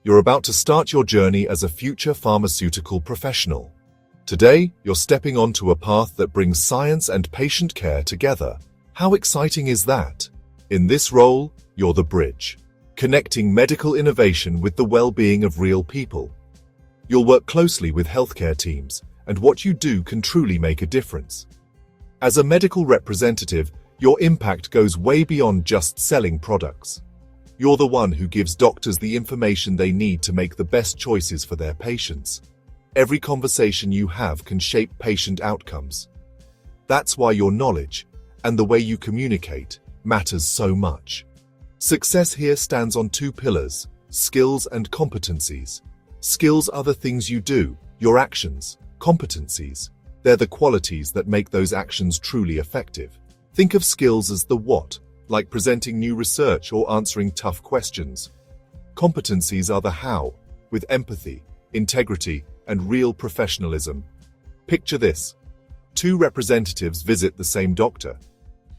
You're about to start your journey as a future pharmaceutical professional. Today, you're stepping onto a path that brings science and patient care together. How exciting is that? In this role, you're the bridge, connecting medical innovation with the well-being of real people. You'll work closely with healthcare teams, and what you do can truly make a difference. As a medical representative, your impact goes way beyond just selling products. You're the one who gives doctors the information they need to make the best choices for their patients. Every conversation you have can shape patient outcomes. That's why your knowledge, and the way you communicate, matters so much. Success here stands on two pillars: skills and competencies. Skills are the things you do, your actions. Competencies, they're the qualities that make those actions truly effective. Think of skills as the what, like presenting new research or answering tough questions. Competencies are the how, with empathy, integrity, and real professionalism. Picture this. Two representatives visit the same doctor.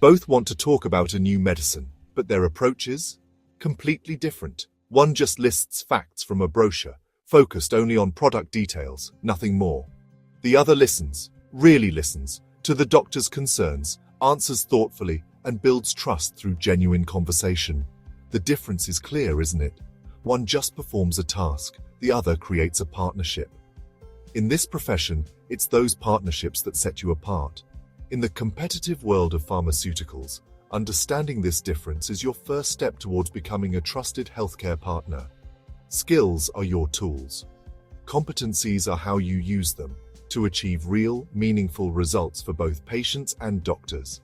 Both want to talk about a new medicine, but their approaches? Completely different. One just lists facts from a brochure, focused only on product details, nothing more. The other listens, really listens, to the doctor's concerns, answers thoughtfully, and builds trust through genuine conversation. The difference is clear, isn't it? One just performs a task, the other creates a partnership. In this profession, it's those partnerships that set you apart. In the competitive world of pharmaceuticals, understanding this difference is your first step towards becoming a trusted healthcare partner. Skills are your tools. Competencies are how you use them to achieve real, meaningful results for both patients and doctors.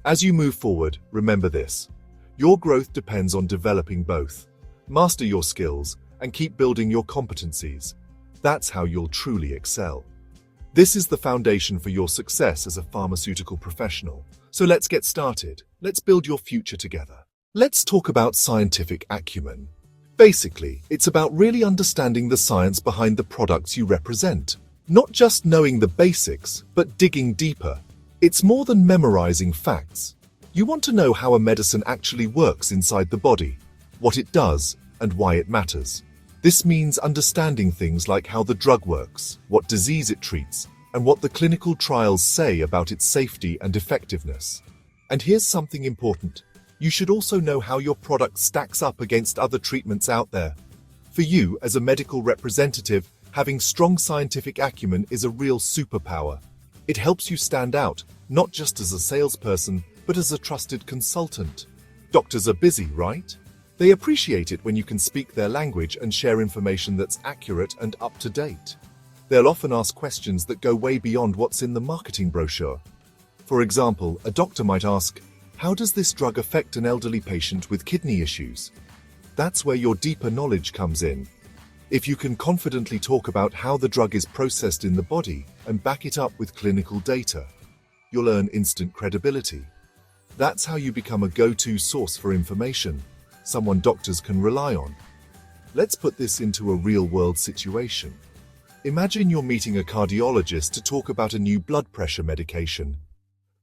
As you move forward, remember this: your growth depends on developing both. Master your skills and keep building your competencies. That's how you'll truly excel. This is the foundation for your success as a pharmaceutical professional. So let's get started. Let's build your future together. Let's talk about scientific acumen. Basically, it's about really understanding the science behind the products you represent. Not just knowing the basics, but digging deeper. It's more than memorizing facts. You want to know how a medicine actually works inside the body, what it does, and why it matters. This means understanding things like how the drug works, what disease it treats, and what the clinical trials say about its safety and effectiveness. And here's something important. You should also know how your product stacks up against other treatments out there. For you, as a medical representative, having strong scientific acumen is a real superpower. It helps you stand out, not just as a salesperson, but as a trusted consultant. Doctors are busy, right? They appreciate it when you can speak their language and share information that's accurate and up to date. They'll often ask questions that go way beyond what's in the marketing brochure. For example, a doctor might ask, "How does this drug affect an elderly patient with kidney issues?" That's where your deeper knowledge comes in. If you can confidently talk about how the drug is processed in the body and back it up with clinical data, you'll earn instant credibility. That's how you become a go-to source for information, someone doctors can rely on. Let's put this into a real-world situation. Imagine you're meeting a cardiologist to talk about a new blood pressure medication.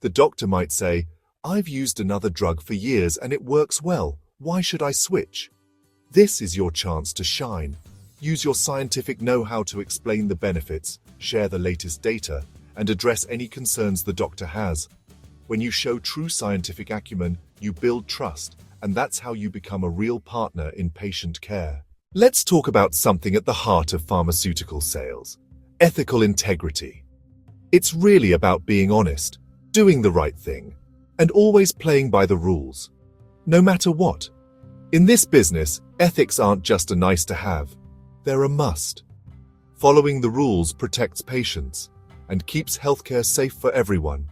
The doctor might say, "I've used another drug for years and it works well. Why should I switch?" This is your chance to shine. Use your scientific know-how to explain the benefits, share the latest data, and address any concerns the doctor has. When you show true scientific acumen, you build trust, and that's how you become a real partner in patient care. Let's talk about something at the heart of pharmaceutical sales: ethical integrity. It's really about being honest, doing the right thing, and always playing by the rules, no matter what. In this business, ethics aren't just a nice to have. They're a must. Following the rules protects patients and keeps healthcare safe for everyone.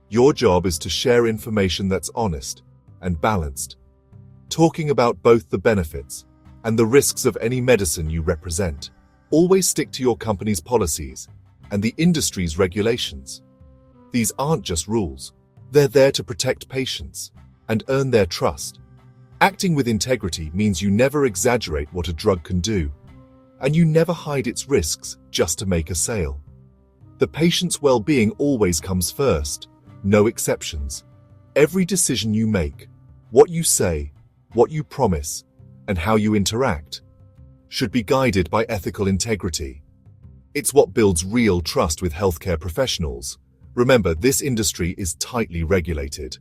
Your job is to share information that's honest and balanced, talking about both the benefits and the risks of any medicine you represent. Always stick to your company's policies and the industry's regulations. These aren't just rules. They're there to protect patients and earn their trust. Acting with integrity means you never exaggerate what a drug can do, and you never hide its risks just to make a sale. The patient's well-being always comes first, no exceptions. Every decision you make, what you say, what you promise, and how you interact, should be guided by ethical integrity. It's what builds real trust with healthcare professionals. Remember, this industry is tightly regulated.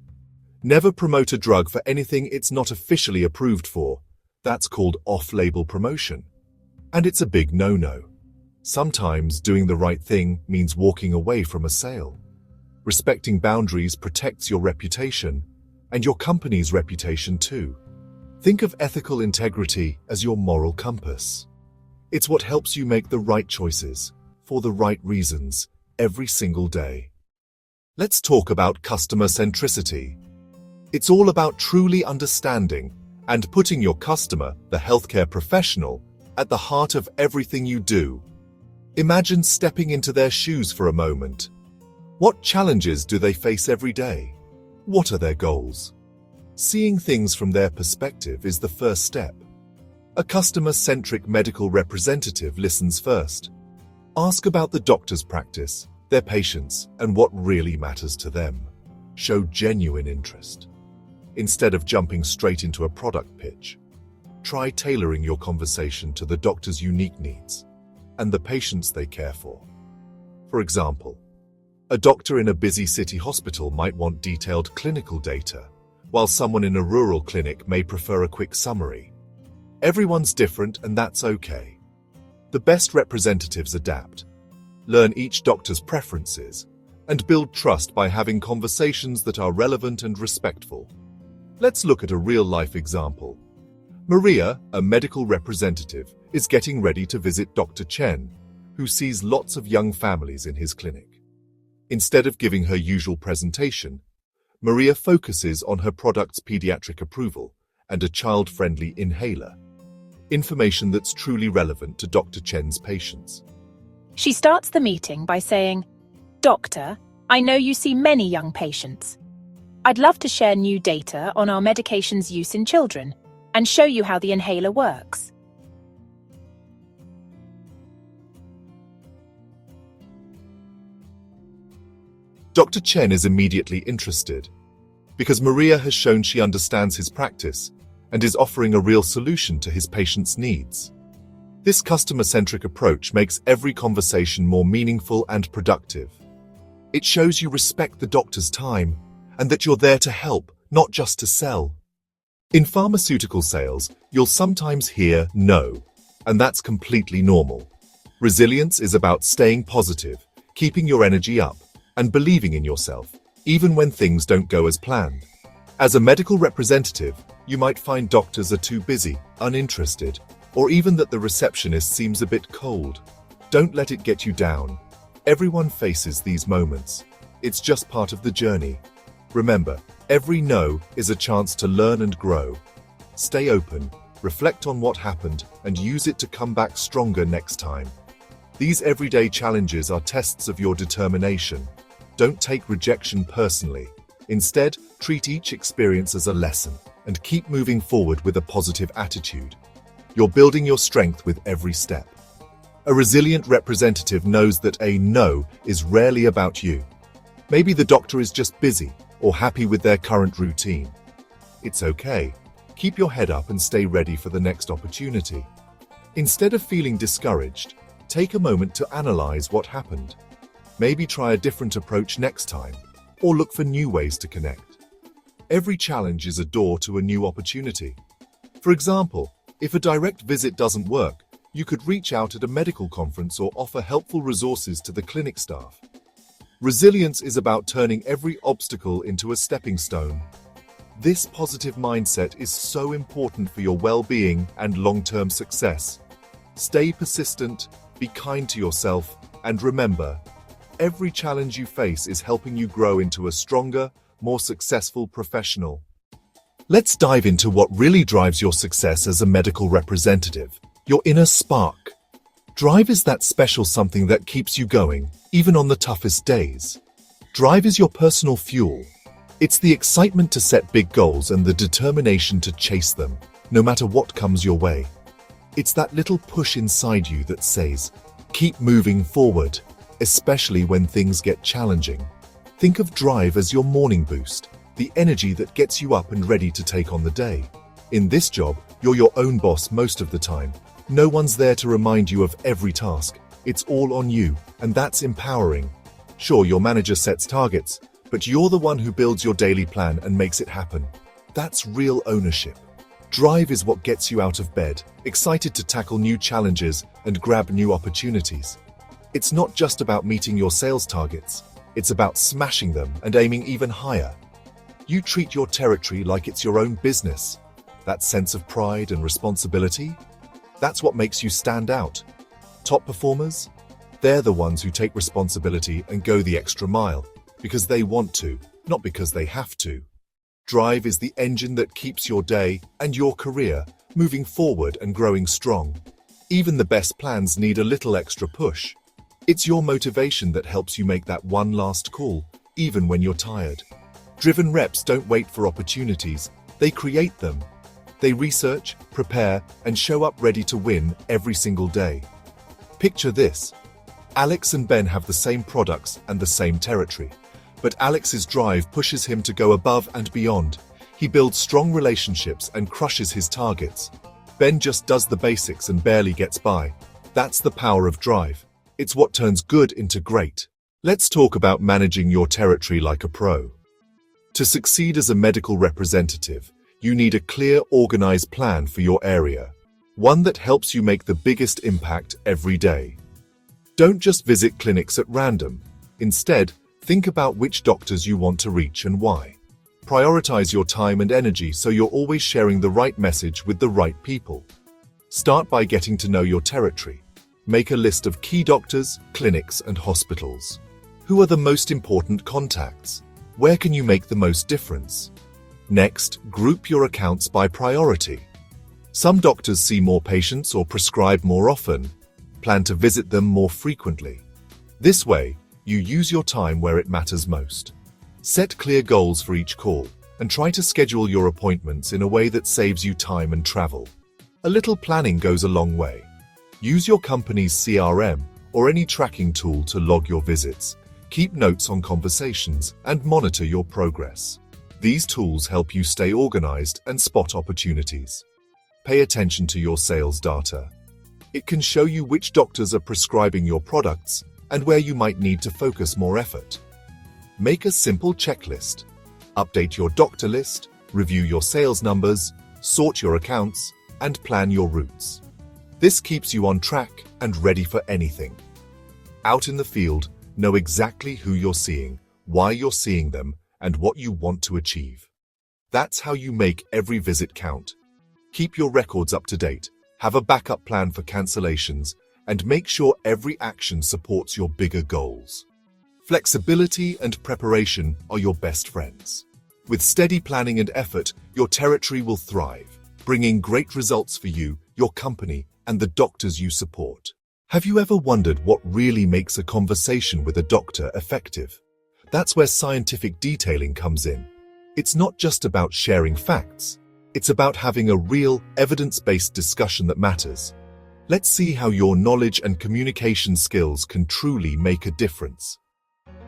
Never promote a drug for anything it's not officially approved for. That's called off-label promotion. And it's a big no-no. Sometimes doing the right thing means walking away from a sale. Respecting boundaries protects your reputation, and your company's reputation too. Think of ethical integrity as your moral compass. It's what helps you make the right choices, for the right reasons, every single day. Let's talk about customer centricity. It's all about truly understanding and putting your customer, the healthcare professional, at the heart of everything you do. Imagine stepping into their shoes for a moment. What challenges do they face every day? What are their goals? Seeing things from their perspective is the first step. A customer-centric medical representative listens first. Ask about the doctor's practice, their patients, and what really matters to them. Show genuine interest. Instead of jumping straight into a product pitch, try tailoring your conversation to the doctor's unique needs and the patients they care for. For example, a doctor in a busy city hospital might want detailed clinical data, while someone in a rural clinic may prefer a quick summary. Everyone's different, and that's okay. The best representatives adapt, learn each doctor's preferences, and build trust by having conversations that are relevant and respectful. Let's look at a real-life example. Maria, a medical representative, is getting ready to visit Dr. Chen, who sees lots of young families in his clinic. Instead of giving her usual presentation, Maria focuses on her product's pediatric approval and a child-friendly inhaler, information that's truly relevant to Dr. Chen's patients. She starts the meeting by saying, "Doctor, I know you see many young patients. I'd love to share new data on our medication's use in children and show you how the inhaler works." Dr. Chen is immediately interested because Maria has shown she understands his practice and is offering a real solution to his patients' needs. This customer-centric approach makes every conversation more meaningful and productive. It shows you respect the doctor's time and that you're there to help, not just to sell. In pharmaceutical sales, you'll sometimes hear no, and that's completely normal. Resilience is about staying positive, keeping your energy up, and believing in yourself, even when things don't go as planned. As a medical representative, you might find doctors are too busy, uninterested, or even that the receptionist seems a bit cold. Don't let it get you down. Everyone faces these moments. It's just part of the journey. Remember, every no is a chance to learn and grow. Stay open, reflect on what happened, and use it to come back stronger next time. These everyday challenges are tests of your determination. Don't take rejection personally. Instead, treat each experience as a lesson and keep moving forward with a positive attitude. You're building your strength with every step. A resilient representative knows that a no is rarely about you. Maybe the doctor is just busy or happy with their current routine. It's okay. Keep your head up and stay ready for the next opportunity. Instead of feeling discouraged, take a moment to analyze what happened. Maybe try a different approach next time, or look for new ways to connect. Every challenge is a door to a new opportunity. For example, if a direct visit doesn't work, you could reach out at a medical conference or offer helpful resources to the clinic staff. Resilience is about turning every obstacle into a stepping stone. This positive mindset is so important for your well-being and long-term success. Stay persistent, be kind to yourself, and remember, every challenge you face is helping you grow into a stronger, more successful professional. Let's dive into what really drives your success as a medical representative, your inner spark. Drive is that special something that keeps you going, even on the toughest days. Drive is your personal fuel. It's the excitement to set big goals and the determination to chase them, no matter what comes your way. It's that little push inside you that says, keep moving forward, especially when things get challenging. Think of drive as your morning boost, the energy that gets you up and ready to take on the day. In this job, you're your own boss most of the time, No one's there to remind you of every task. It's all on you, and that's empowering. Sure, your manager sets targets, but you're the one who builds your daily plan and makes it happen. That's real ownership. Drive is what gets you out of bed, excited to tackle new challenges and grab new opportunities. It's not just about meeting your sales targets. It's about smashing them and aiming even higher. You treat your territory like it's your own business. That sense of pride and responsibility, that's what makes you stand out. Top performers? They're the ones who take responsibility and go the extra mile, because they want to, not because they have to. Drive is the engine that keeps your day and your career moving forward and growing strong. Even the best plans need a little extra push. It's your motivation that helps you make that one last call, even when you're tired. Driven reps don't wait for opportunities, they create them. They research, prepare, and show up ready to win every single day. Picture this. Alex and Ben have the same products and the same territory. But Alex's drive pushes him to go above and beyond. He builds strong relationships and crushes his targets. Ben just does the basics and barely gets by. That's the power of drive. It's what turns good into great. Let's talk about managing your territory like a pro. To succeed as a medical representative, you need a clear, organized plan for your area. One that helps you make the biggest impact every day. Don't just visit clinics at random. Instead, think about which doctors you want to reach and why. Prioritize your time and energy so you're always sharing the right message with the right people. Start by getting to know your territory. Make a list of key doctors, clinics, and hospitals. Who are the most important contacts? Where can you make the most difference? Next, group your accounts by priority. Some doctors see more patients or prescribe more often. Plan to visit them more frequently. This way, you use your time where it matters most. Set clear goals for each call and try to schedule your appointments in a way that saves you time and travel. A little planning goes a long way. Use your company's CRM or any tracking tool to log your visits, keep notes on conversations, and monitor your progress. These tools help you stay organized and spot opportunities. Pay attention to your sales data. It can show you which doctors are prescribing your products and where you might need to focus more effort. Make a simple checklist. Update your doctor list, review your sales numbers, sort your accounts, and plan your routes. This keeps you on track and ready for anything. Out in the field, know exactly who you're seeing, why you're seeing them, and what you want to achieve. That's how you make every visit count. Keep your records up to date, have a backup plan for cancellations, and make sure every action supports your bigger goals. Flexibility and preparation are your best friends. With steady planning and effort, your territory will thrive, bringing great results for you, your company, and the doctors you support. Have you ever wondered what really makes a conversation with a doctor effective? That's where scientific detailing comes in. It's not just about sharing facts. It's about having a real, evidence-based discussion that matters. Let's see how your knowledge and communication skills can truly make a difference.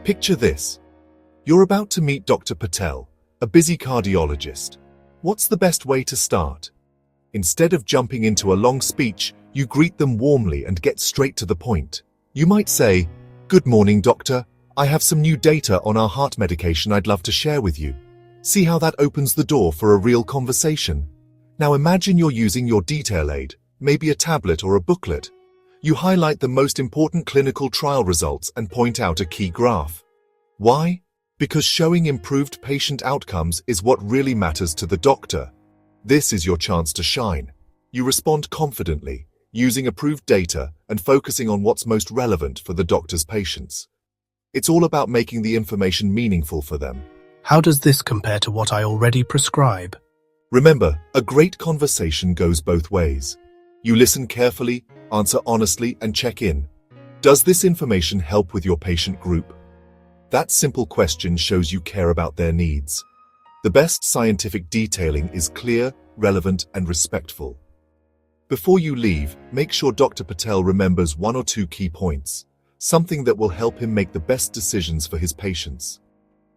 Picture this. You're about to meet Dr. Patel, a busy cardiologist. What's the best way to start? Instead of jumping into a long speech, you greet them warmly and get straight to the point. You might say, "Good morning, doctor. I have some new data on our heart medication I'd love to share with you." See how that opens the door for a real conversation. Now imagine you're using your detail aid, maybe a tablet or a booklet. You highlight the most important clinical trial results and point out a key graph. Why? Because showing improved patient outcomes is what really matters to the doctor. This is your chance to shine. You respond confidently, using approved data and focusing on what's most relevant for the doctor's patients. It's all about making the information meaningful for them. How does this compare to what I already prescribe? Remember, a great conversation goes both ways. You listen carefully, answer honestly, and check in. Does this information help with your patient group? That simple question shows you care about their needs. The best scientific detailing is clear, relevant, and respectful. Before you leave, make sure Dr. Patel remembers 1 or 2 key points, something that will help him make the best decisions for his patients.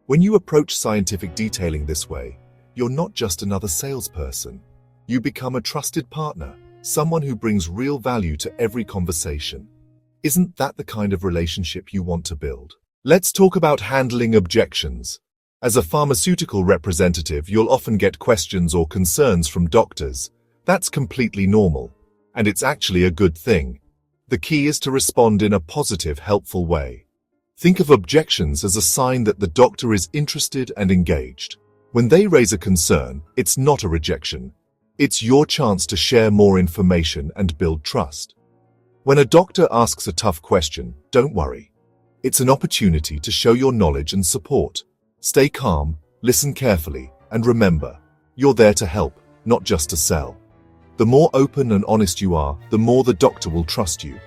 When you approach scientific detailing this way, you're not just another salesperson. You become a trusted partner, someone who brings real value to every conversation. Isn't that the kind of relationship you want to build? Let's talk about handling objections. As a pharmaceutical representative, you'll often get questions or concerns from doctors. That's completely normal, and it's actually a good thing. The key is to respond in a positive, helpful way. Think of objections as a sign that the doctor is interested and engaged. When they raise a concern, it's not a rejection. It's your chance to share more information and build trust. When a doctor asks a tough question, don't worry. It's an opportunity to show your knowledge and support. Stay calm, listen carefully, and remember, you're there to help, not just to sell. The more open and honest you are, the more the doctor will trust you.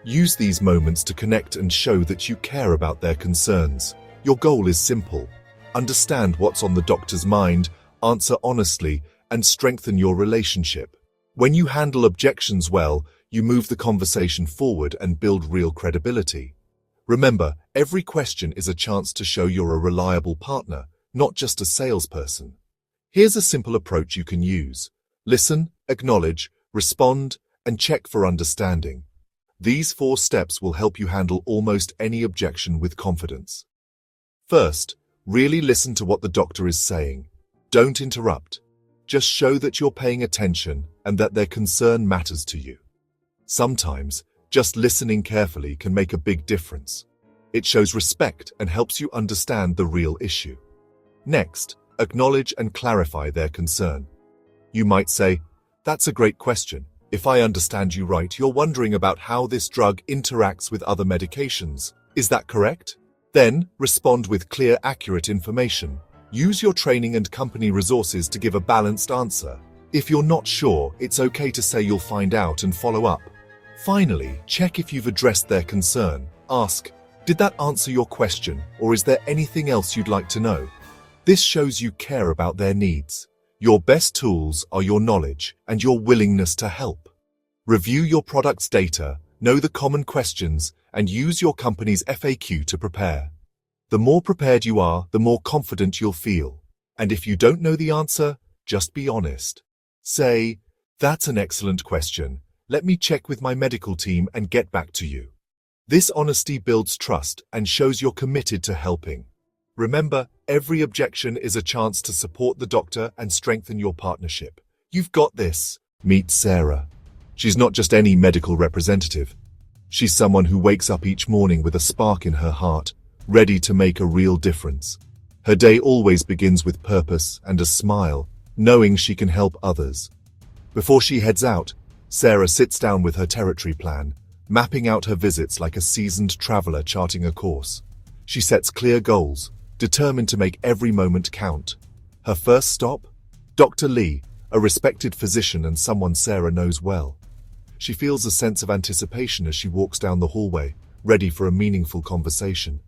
Use these moments to connect and show that you care about their concerns. Your goal is simple. Understand what's on the doctor's mind, answer honestly, and strengthen your relationship. When you handle objections well, you move the conversation forward and build real credibility. Remember, every question is a chance to show you're a reliable partner, not just a salesperson. Here's a simple approach you can use. Listen, acknowledge, respond, and check for understanding. These 4 steps will help you handle almost any objection with confidence. First, really listen to what the doctor is saying. Don't interrupt. Just show that you're paying attention and that their concern matters to you. Sometimes, just listening carefully can make a big difference. It shows respect and helps you understand the real issue. Next, acknowledge and clarify their concern. You might say, "That's a great question. If I understand you right, you're wondering about how this drug interacts with other medications. Is that correct?" Then, respond with clear, accurate information. Use your training and company resources to give a balanced answer. If you're not sure, it's okay to say you'll find out and follow up. Finally, check if you've addressed their concern. Ask, "Did that answer your question, or is there anything else you'd like to know?" This shows you care about their needs. Your best tools are your knowledge and your willingness to help. Review your product's data, know the common questions, and use your company's FAQ to prepare. The more prepared you are, the more confident you'll feel. And if you don't know the answer, just be honest. Say, "That's an excellent question. Let me check with my medical team and get back to you." This honesty builds trust and shows you're committed to helping. Remember, every objection is a chance to support the doctor and strengthen your partnership. You've got this. Meet Sarah. She's not just any medical representative. She's someone who wakes up each morning with a spark in her heart, ready to make a real difference. Her day always begins with purpose and a smile, knowing she can help others. Before she heads out, Sarah sits down with her territory plan, mapping out her visits like a seasoned traveler charting a course. She sets clear goals, determined to make every moment count. Her first stop? Dr. Lee, a respected physician and someone Sarah knows well. She feels a sense of anticipation as she walks down the hallway, ready for a meaningful conversation.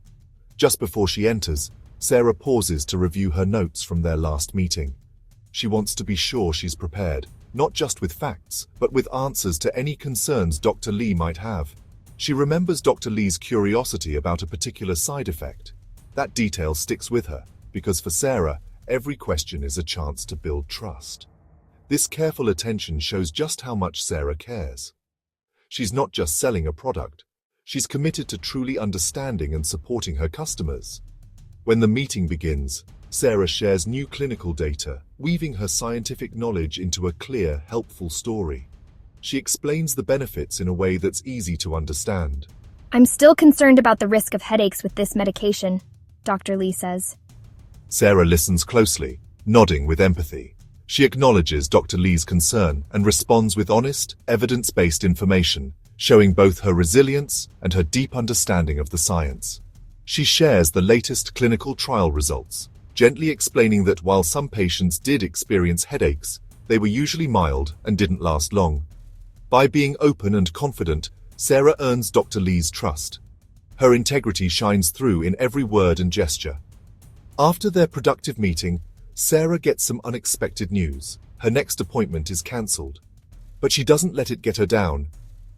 Just before she enters, Sarah pauses to review her notes from their last meeting. She wants to be sure she's prepared, not just with facts, but with answers to any concerns Dr. Lee might have. She remembers Dr. Lee's curiosity about a particular side effect. That detail sticks with her, because for Sarah, every question is a chance to build trust. This careful attention shows just how much Sarah cares. She's not just selling a product. She's committed to truly understanding and supporting her customers. When the meeting begins, Sarah shares new clinical data, weaving her scientific knowledge into a clear, helpful story. She explains the benefits in a way that's easy to understand. "I'm still concerned about the risk of headaches with this medication," Dr. Lee says. Sarah listens closely, nodding with empathy. She acknowledges Dr. Lee's concern and responds with honest, evidence-based information, showing both her resilience and her deep understanding of the science. She shares the latest clinical trial results, gently explaining that while some patients did experience headaches, they were usually mild and didn't last long. By being open and confident, Sarah earns Dr. Lee's trust. Her integrity shines through in every word and gesture. After their productive meeting, Sarah gets some unexpected news. Her next appointment is cancelled. But she doesn't let it get her down.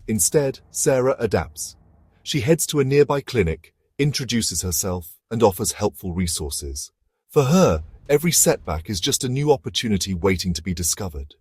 Instead, Sarah adapts. She heads to a nearby clinic, introduces herself, and offers helpful resources. For her, every setback is just a new opportunity waiting to be discovered.